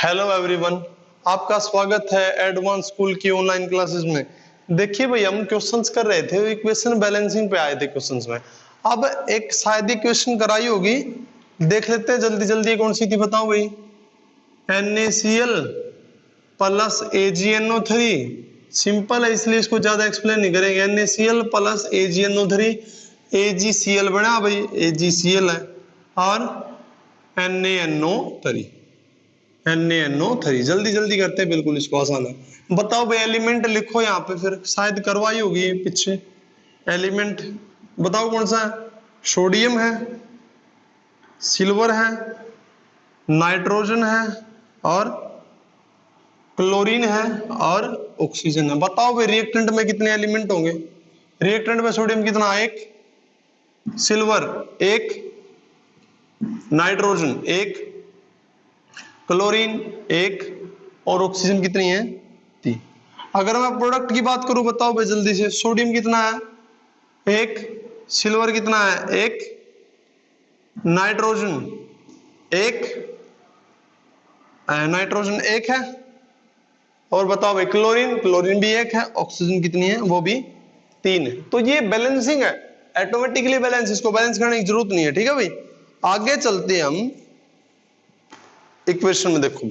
Hello everyone, आपका स्वागत है एडवांस स्कूल की ऑनलाइन क्लासेस में। देखिए भाई, हम क्वेश्चंस कर रहे थे, इक्वेशन बैलेंसिंग पे आए थे क्वेश्चंस में। अब एक शायद ही क्वेश्चन कराई होगी, देख लेते हैं जल्दी जल्दी। कौन सी थी बताओ भाई? NaCl plus AgNO3। सिंपल है इसलिए इसको ज्यादा एक्सप्लेन नहीं करेंगे। NaCl प्लस AgNO3, AgCl बना भाई, AgCl है और NaNO3। NaNO3 जल्दी जल्दी करते हैं, बिल्कुल इसको आसान है। बताओ भाई, एलिमेंट लिखो यहाँ पे, फिर शायद करवाई होगी पीछे। एलिमेंट बताओ कौन सा है? सोडियम है, सिल्वर है, नाइट्रोजन है और क्लोरीन है और ऑक्सीजन है। बताओ भाई, रिएक्टेंट में कितने एलिमेंट होंगे? रिएक्टेंट में सोडियम कितना? एक, सिल्वर एक, नाइट्रोजन एक, क्लोरीन एक और ऑक्सीजन कितनी है? 3। अगर मैं प्रोडक्ट की बात करूं, बताओ भाई जल्दी से। सोडियम कितना है? एक, सिल्वर कितना है? एक, नाइट्रोजन एक, नाइट्रोजन एक है और बताओ भाई क्लोरीन, क्लोरीन भी एक है। ऑक्सीजन कितनी है? वो भी 3 है। तो ये बैलेंसिंग है, ऑटोमेटिकली बैलेंस, इसको बैलेंस करने की जरूरत नहीं है। ठीक है भाई, आगे चलते हैं हम इक्वेशन में। देखो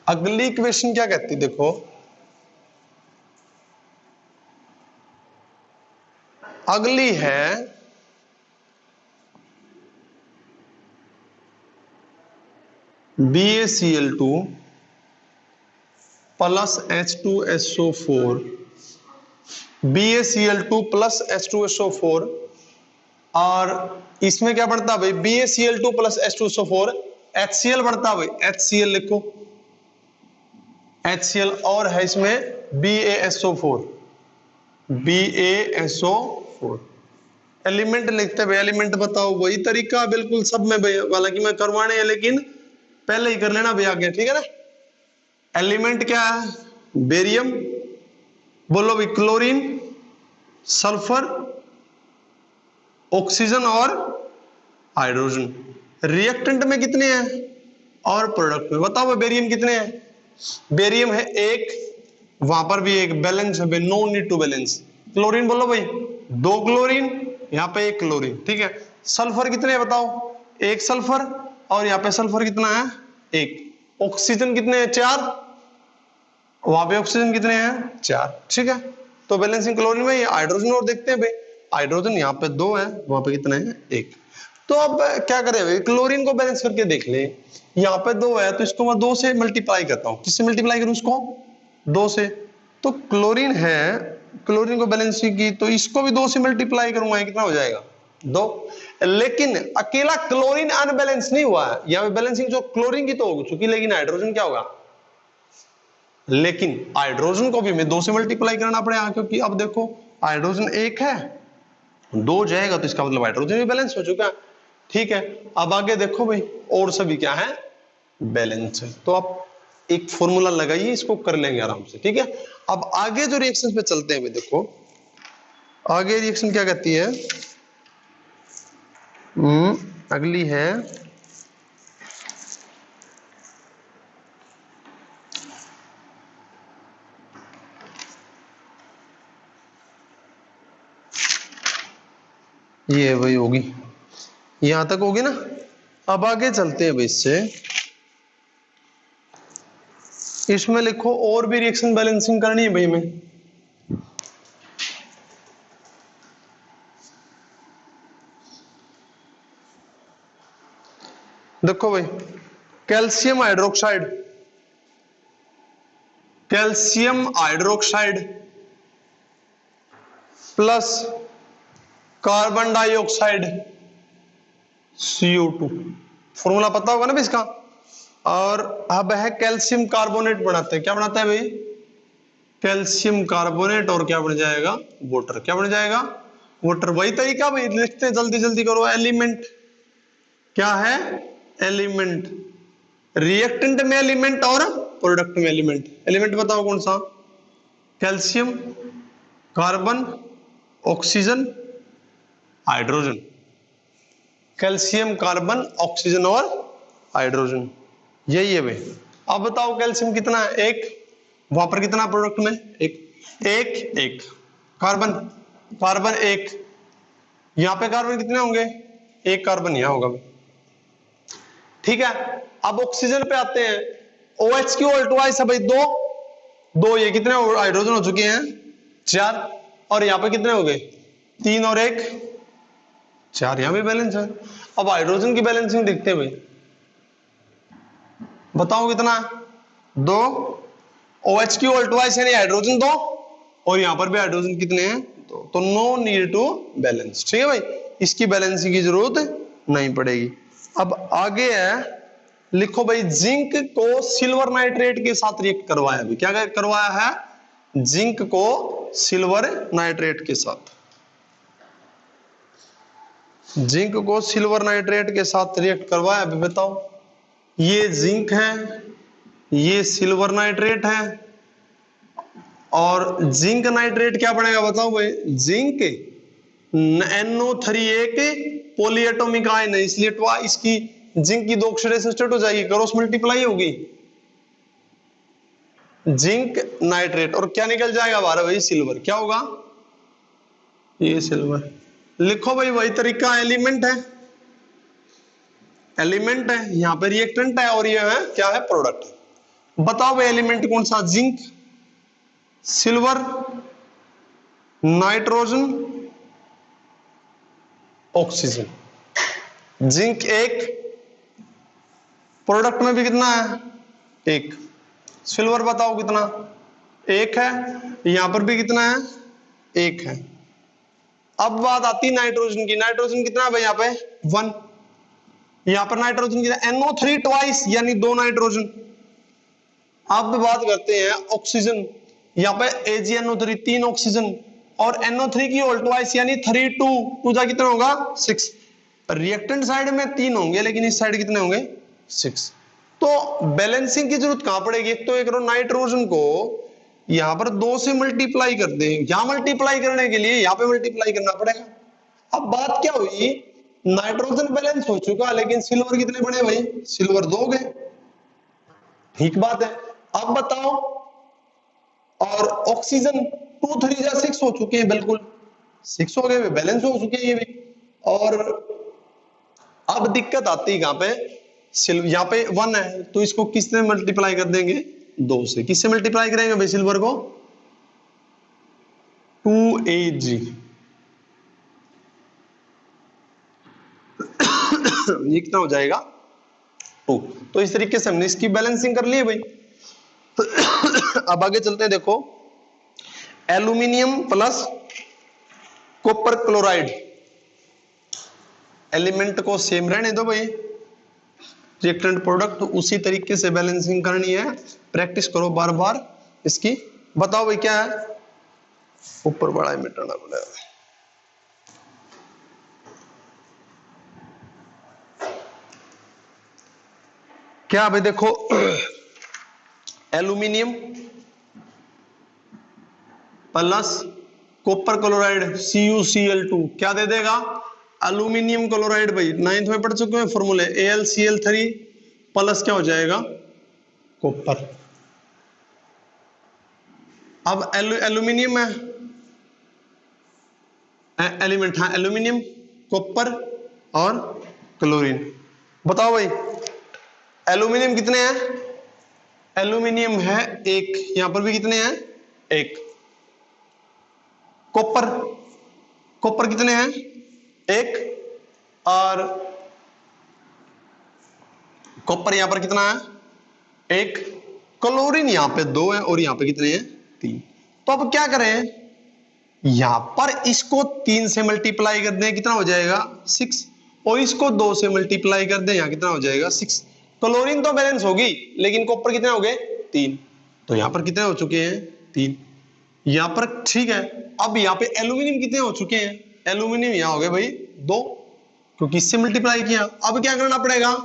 अगली इक्वेशन क्या कहती है, देखो अगली है BaCl2 plus H2SO4। BaCl2 plus H2SO4 और इसमें क्या बढ़ता है भाई? BaCl2 प्लस H2SO4 HCl बढ़ता है भाई। HCl लिखो, HCl और है इसमें BaSO4। BaSO4 एलिमेंट लिखते भाई। एलिमेंट बताओ, वही तरीका बिल्कुल सब में भाई, हालांकि मैं करवाने हैं लेकिन पहले ही कर लेना भाई आगे, ठीक है ना। एलिमेंट क्या है? बेरियम, बोलो भाई क्लोरीन, सल्फर, ऑक्सीजन और हाइड्रोजन। रिएक्टेंट में कितने हैं और प्रोडक्ट में बताओ भाई बेरियम कितने हैं? बेरियम है एक, वहां पर भी एक, बैलेंस है भाई, no need to balance. Chlorine बोलो भाई, 2 क्लोरीन, यहाँ पे 1 क्लोरीन, ठीक है। सल्फर कितने हैं बताओ? 1 सल्फर और यहाँ पे सल्फर कितना है? 1। ऑक्सीजन कितने हैं? 4। वहां पे ऑक्सीजन कितने हैं? 4, ठीक है। तो बैलेंसिंग क्लोरीन में हाइड्रोजन और देखते हैं भाई। हाइड्रोजन यहाँ पे 2 है, वहां पे कितने हैं? 1। तो अब क्या करें भाई, क्लोरीन को बैलेंस करके देख ले। यहाँ पे 2 है तो इसको मैं 2 से मल्टीप्लाई करता हूँ। किससे मल्टीप्लाई करूँ इसको? 2 से। तो क्लोरीन है, क्लोरीन को बैलेंस की तो इसको भी 2 से मल्टीप्लाई करूंगा, कितना हो जाएगा? 2। लेकिन अकेला क्लोरीन अनबैलेंस नहीं हुआ है, यहाँ पे बैलेंसिंग जो क्लोरीन की तो हो चुकी, लेकिन हाइड्रोजन क्या होगा? लेकिन हाइड्रोजन को भी मैं 2 से मल्टीप्लाई करना पड़ेगा, क्योंकि अब देखो हाइड्रोजन 1 है, 2 जाएगा तो इसका मतलब हाइड्रोजन भी बैलेंस हो चुका है, ठीक है। अब आगे देखो भाई, और सभी क्या है? बैलेंस है। तो आप एक फॉर्मूला लगाइए, इसको कर लेंगे आराम से, ठीक है। अब आगे जो रिएक्शन पे चलते हैं भाई, देखो आगे रिएक्शन क्या कहती है। अगली है ये भाई, होगी यहां तक होगी ना। अब आगे चलते हैं भाई इससे, इसमें लिखो और भी रिएक्शन बैलेंसिंग करनी है भाई हमें। देखो भाई, calcium hydroxide, calcium hydroxide plus carbon dioxide CO2। Formula पता होगा ना भाई इसका। और अब है कैल्शियम कार्बोनेट बनाते हैं। क्या बनाता है भाई? कैल्शियम कार्बोनेट और क्या बन जाएगा? वाटर। क्या बन जाएगा? वाटर। वही तरीका भाई, लिखते हैं, जल्दी जल्दी करो। एलिमेंट क्या है? एलिमेंट। रिएक्टेंट में एलिमेंट और प्रोडक्ट में एलिमेंट। एलिमेंट बताओ कौन सा? Calcium, carbon, oxygen, hydrogen. Calcium, carbon, oxygen और हाइड्रोजन, यही है भाई। अब बताओ कैल्शियम कितना है, एक, वहां पर कितना प्रोडक्ट में, एक एक एक, कार्बन कार्बन एक, यहां पे कार्बन कितने होंगे, एक कार्बन यहां होगा भाई। ठीक है, अब ऑक्सीजन पे आते हैं। OH की ऑल्टवाइस है भाई दो, दो, ये कितने हाइड्रोजन हो चुके हैं, चार, और यहां पे कितने हो गए, तीन और एक चार, यहां भी बैलेंस है। अब हाइड्रोजन की बैलेंसिंग देखते हैं भाई, बताओ कितना, दो, OH की ऑल्टवाइस यानी हाइड्रोजन दो, और यहां पर भी हाइड्रोजन कितने हैं, तो नो नीड टू बैलेंस। ठीक है भाई, इसकी बैलेंसिंग की जरूरत नहीं पड़ेगी। अब आगे है, लिखो भाई, जिंक को सिल्वर नाइट्रेट के साथ रिएक्ट करवाया भी, क्या करवाया है, जिंक को सिल्वर नाइट्रेट के साथ, जिंक को सिल्वर नाइट्रेट के साथ रिएक्ट करवाया भी। बताओ, ये जिंक है, ये सिल्वर नाइट्रेट है, और जिंक नाइट्रेट क्या बनेगा बताओ भाई, जिंक NO3 एक पॉलीएटॉमिक आयन है, इसलिए इसकी जिंक की दो अक्षरें से स्टार्ट हो जाएगी, क्रॉस मल्टीप्लाई होगी, जिंक नाइट्रेट, और क्या निकल जाएगा बाहर भाई, सिल्वर, क्या होगा, ये सिल्वर। लिखो भाई वही तरीका, एलिमेंट है, एलिमेंट है, यहां पे रिएक्टेंट है, और ये है क्या है, प्रोडक्ट। बताओ भाई एलिमेंट कौन सा, zinc, silver, nitrogen, oxygen. Zinc एक, प्रोडक्ट में भी कितना है, एक, सिल्वर बताओ कितना, एक है, यहां पर भी कितना है, एक है। अब बात आती नाइट्रोजन की, नाइट्रोजन कितना है भाई, यहां पे वन, यहां पर नाइट्रोजन कितना, NO3 ट्वाइस यानी दो नाइट्रोजन। अब बात करते हैं ऑक्सीजन, यहां पे AgNO3 तीन ऑक्सीजन, और NO3 की ऑल्टवाइस यानी 3 2 2 जा कितना होगा, 6। रिएक्टेंट साइड में तीन होंगे, लेकिन इस साइड कितने होंगे, 6। तो बैलेंसिंग की जरूरत कहां पड़ेगी, एक तो एक नाइट्रोजन को यहां पर 2 से मल्टीप्लाई कर दें, यहां मल्टीप्लाई करने के लिए यहां पे मल्टीप्लाई करना पड़ेगा। अब बात क्या हुई, नाइट्रोजन बैलेंस हो चुका, लेकिन सिल्वर कितने बने भाई, सिल्वर 2 गए, ठीक बात है। अब बताओ, और ऑक्सीजन 2 3 जा 6 हो चुके हैं, बिल्कुल 6 हो गए, बैलेंस हो चुके हैं ये भी। और अब दिक्कत आती है कहां पे, यहाँ पे 1 है, तो इसको किससे मल्टीप्लाई कर देंगे, 2 से। किससे मल्टीप्लाई करेंगे भाई सिल्वर को, 2Ag ये कितना हो जाएगा, 2। तो इस तरीके से हमने इसकी बैलेंसिंग कर ली है भाई। अब आगे चलते हैं, देखो, aluminium plus copper chloride, element को सेम रहने दो भाई, रिएक्टेंट प्रोडक्ट उसी तरीके से बैलेंसिंग करनी है, प्रैक्टिस करो बार बार इसकी। बताओ भाई क्या है, ऊपर बड़ा मिटाना पड़ेगा, क्या भाई, देखो, aluminium plus copper chloride CuCl2 क्या दे देगा, एल्यूमिनियम क्लोराइड। भाई 9th में पढ़ चुके हैं फॉर्मूले, AlCl3 प्लस क्या हो जाएगा, कॉपर। अब एल्यूमिनियम है एलिमेंट, हाँ एल्यूमिनियम, कॉपर और क्लोरीन। बताओ भाई एल्यूमिनियम कितने हैं, एल्यूमिनियम है एक, यहां पर भी कितने हैं, एक। कॉपर, कॉपर कितने हैं, एक, और कॉपर यहां पर कितना है, एक। क्लोरीन यहां पे 2 है, और यहां पे कितने हैं, 3। तो अब क्या करें, यहां पर इसको 3 से मल्टीप्लाई कर दें, कितना हो जाएगा, 6, और इसको 2 से मल्टीप्लाई कर दें, यहां कितना हो जाएगा, 6। क्लोरीन तो बैलेंस होगी, लेकिन कॉपर कितने हो गए, 3। तो यहां पर कितने हो चुके हैं, 3 यहां पर, ठीक है। अब यहां पे एल्यूमिनियम कितने हो चुके हैं, एल्यूमिनियम यहां हो गए भाई 2, क्योंकि इससे मल्टीप्लाई किया। अब क्या करना पड़ेगा,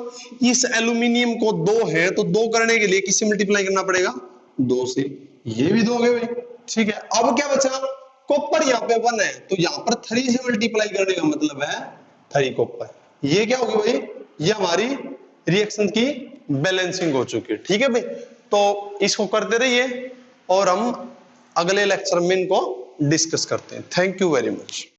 इस एल्यूमिनियम को 2 है, तो 2 करने के लिए किससे मल्टीप्लाई करना पड़ेगा, 2 से। ये भी 2 हो गए भाई, ठीक है। अब क्या बचा, कॉपर यहाँ पे 1 है, तो यहां पर 3 से मल्टीप्लाई करने का मतलब है 3 कॉपर। ये क्या होगी भाई, ये हमारी रिएक्शन की बैलेंसिंग हो चुकी है। ठीक है भाई, तो इसको करते रहिए और हम अगले लेक्चर में इनको डिस्कस करते हैं। Thank you very much.